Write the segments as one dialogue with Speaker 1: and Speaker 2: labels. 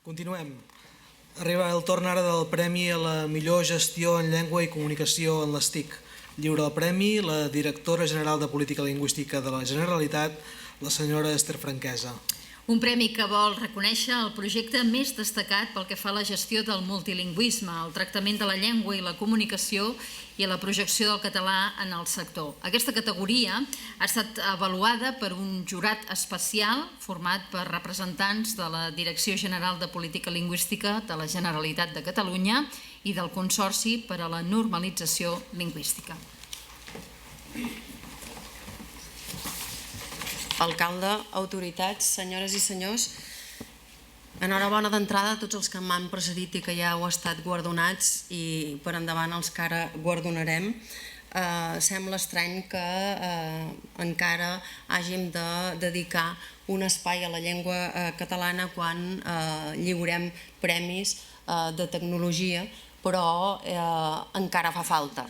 Speaker 1: Continuem. Arriba el torn ara del Premi a la millor gestió en llengua i comunicació en les TIC. Lliura el premi la directora general de Política Lingüística de la Generalitat, la senyora Esther Franquesa.
Speaker 2: Un premi que vol reconèixer el projecte més destacat pel que fa a la gestió del multilingüisme, el tractament de la llengua i la comunicació i la projecció del català en el sector. Aquesta categoria ha estat avaluada per un jurat especial format per representants de la Direcció General de Política Lingüística de la Generalitat de Catalunya i del Consorci per a la Normalització Lingüística.
Speaker 3: Alcalde, autoritats, senyores i senyors, enhorabona d'entrada a tots els que m'han precedit i que ja heu estat guardonats i per endavant els que ara guardonarem. Sembla estrany que encara hàgim de dedicar un espai a la llengua catalana quan lliurem premis de tecnologia, però encara fa falta.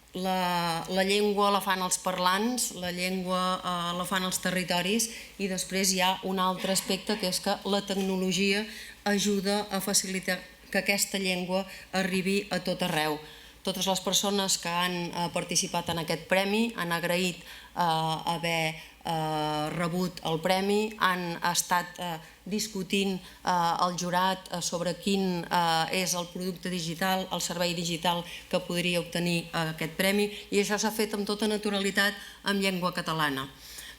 Speaker 3: La llengua la fan els parlants, la llengua la fan els territoris i després hi ha un altre aspecte que és que la tecnologia ajuda a facilitar que aquesta llengua arribi a tot arreu. Totes les persones que han participat en aquest premi han agraït haver rebut el premi, han estat discutint el jurat sobre quin és el producte digital, el servei digital que podria obtenir aquest premi, i això s'ha fet amb tota naturalitat en llengua catalana.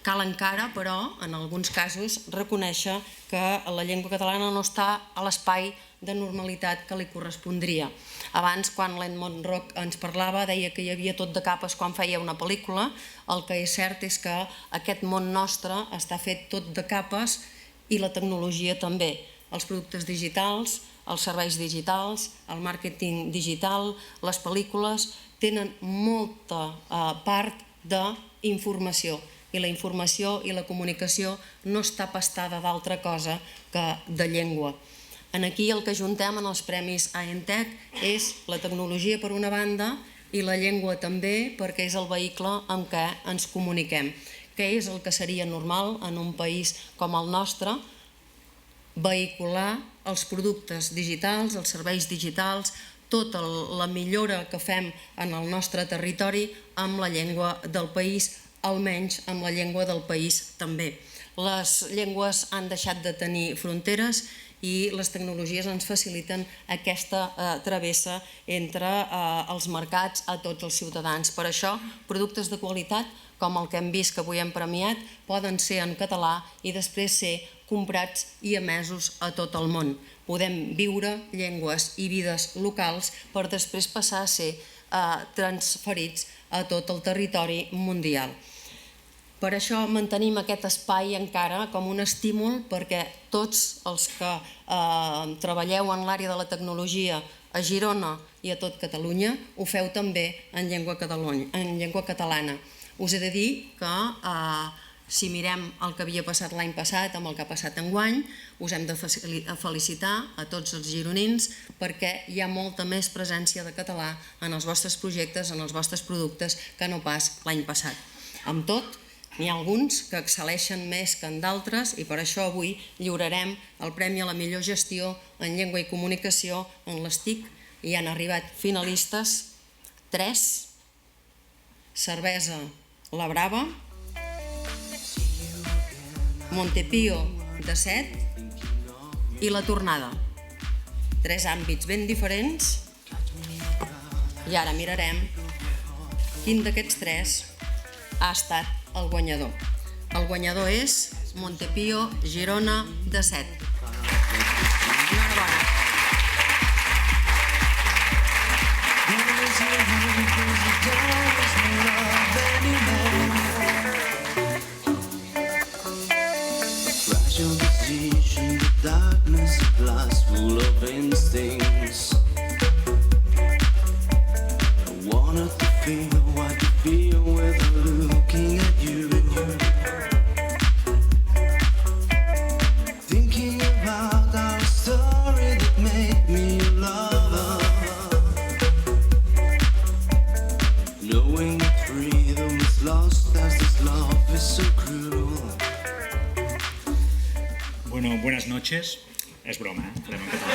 Speaker 3: Cal encara, però, en alguns casos, reconèixer que la llengua catalana no està a l'espai de normalitat que li correspondria. Abans, quan l'Edmond Roc ens parlava, deia que hi havia tot de capes quan feia una pel·lícula. El que és cert és que aquest món nostre està fet tot de capes i la tecnologia també. Els productes digitals, els serveis digitals, el màrqueting digital, les pel·lícules, tenen molta part d'informació. I la informació i la comunicació no està pastada d'altra cosa que de llengua. Aquí el que juntem en els premis AENTEC és la tecnologia per una banda i la llengua també, perquè és el vehicle amb què ens comuniquem, que és el que seria normal en un país com el nostre, vehicular els productes digitals, els serveis digitals, tota la millora que fem en el nostre territori amb la llengua del país, almenys amb la llengua del país també. Les llengües han deixat de tenir fronteres i les tecnologies ens faciliten aquesta travessa entre els mercats a tots els ciutadans. Per això, productes de qualitat, com el que hem vist que avui hem premiat, poden ser en català i després ser comprats i emesos a tot el món. Podem viure llengües i vides locals per després passar a ser transferits a tot el territori mundial. Per això mantenim aquest espai encara com un estímul perquè tots els que treballeu en l'àrea de la tecnologia a Girona i a tot Catalunya ho feu també en llengua catalana. Us he de dir que si mirem el que havia passat l'any passat amb el que ha passat enguany, us hem de felicitar a tots els gironins perquè hi ha molta més presència de català en els vostres projectes, en els vostres productes, que no pas l'any passat. Amb tot, n'hi ha alguns que excel·leixen més que en d'altres i per això avui lliurarem el Premi a la millor gestió en llengua i comunicació en les TIC. Hi han arribat finalistes 3, Cervesa La Brava, Montepío de 7 i La Tornada. 3 àmbits ben diferents i ara mirarem quin d'aquests 3 ha estat el guanyador. El guanyador és Montepío Girona de 7. Enhorabona.
Speaker 4: Bueno, buenas noches. És broma, farem en català.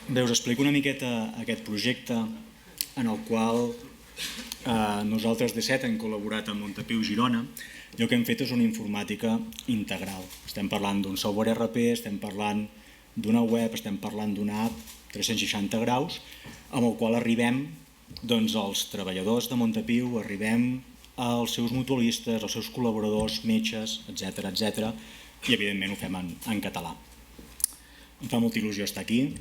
Speaker 4: Bé, us explico una miqueta aquest projecte en el qual nosaltres D7 hem col·laborat amb Montepíu Girona i el que hem fet és una informàtica integral. Estem parlant d'un software RP, estem parlant d'una web, estem parlant d'una app 360 graus amb el qual arribem als treballadors de Montepíu, arribem als seus mutualistes, als seus col·laboradors, metges, etc. I evidentment ho fem en català. Em fa molta il·lusió estar aquí,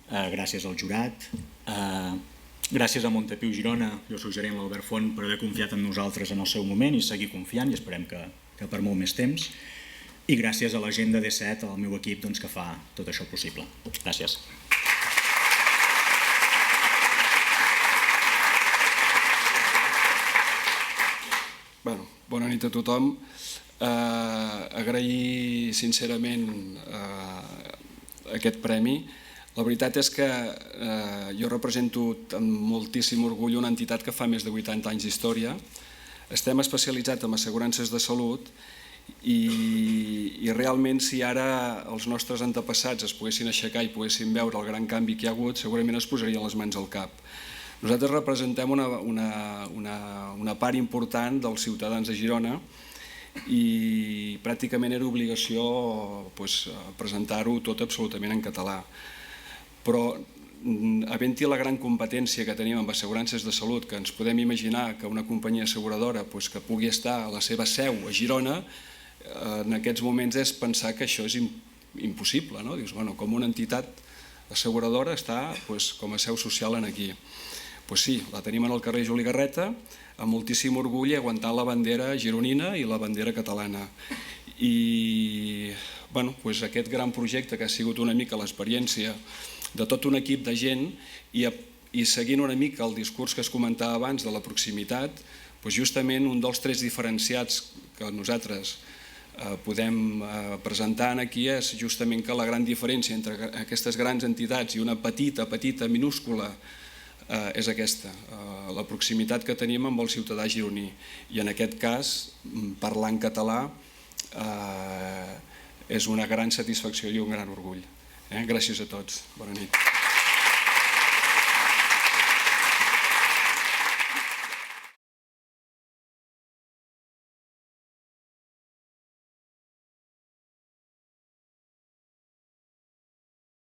Speaker 4: gràcies al jurat, gràcies a Montepíu Girona i al seu gerent l'Albert Font per haver confiat en nosaltres en el seu moment i seguir confiant, i esperem que per molt més temps, i gràcies a la gent de D7, al meu equip, que fa tot això possible. Gràcies.
Speaker 5: Bona nit a tothom. Agrair sincerament aquest premi. La veritat és que jo represento amb moltíssim orgull una entitat que fa més de 80 anys d'història. Estem especialitzats en assegurances de salut i realment si ara els nostres antepassats es poguessin aixecar i poguessin veure el gran canvi que hi ha hagut, segurament es posarien les mans al cap. Nosaltres representem una part important dels ciutadans de Girona i pràcticament era obligació presentar-ho tot absolutament en català. Però havent-hi la gran competència que tenim amb assegurances de salut, que ens podem imaginar que una companyia asseguradora que pugui estar a la seva seu a Girona, en aquests moments és pensar que això és impossible. Dius, com una entitat asseguradora està com a seu social aquí? Doncs sí, la tenim en el carrer Juli Garreta, amb moltíssim orgull i aguantant la bandera gironina i la bandera catalana. I aquest gran projecte que ha sigut una mica l'experiència de tot un equip de gent i seguint una mica el discurs que es comentava abans de la proximitat, justament un dels trets diferenciats que nosaltres podem presentar aquí és justament que la gran diferència entre aquestes grans entitats i una petita, minúscula, és aquesta, la proximitat que tenim amb el ciutadà gironí. I en aquest cas, parlar en català és una gran satisfacció i un gran orgull. Gràcies a tots. Bona nit.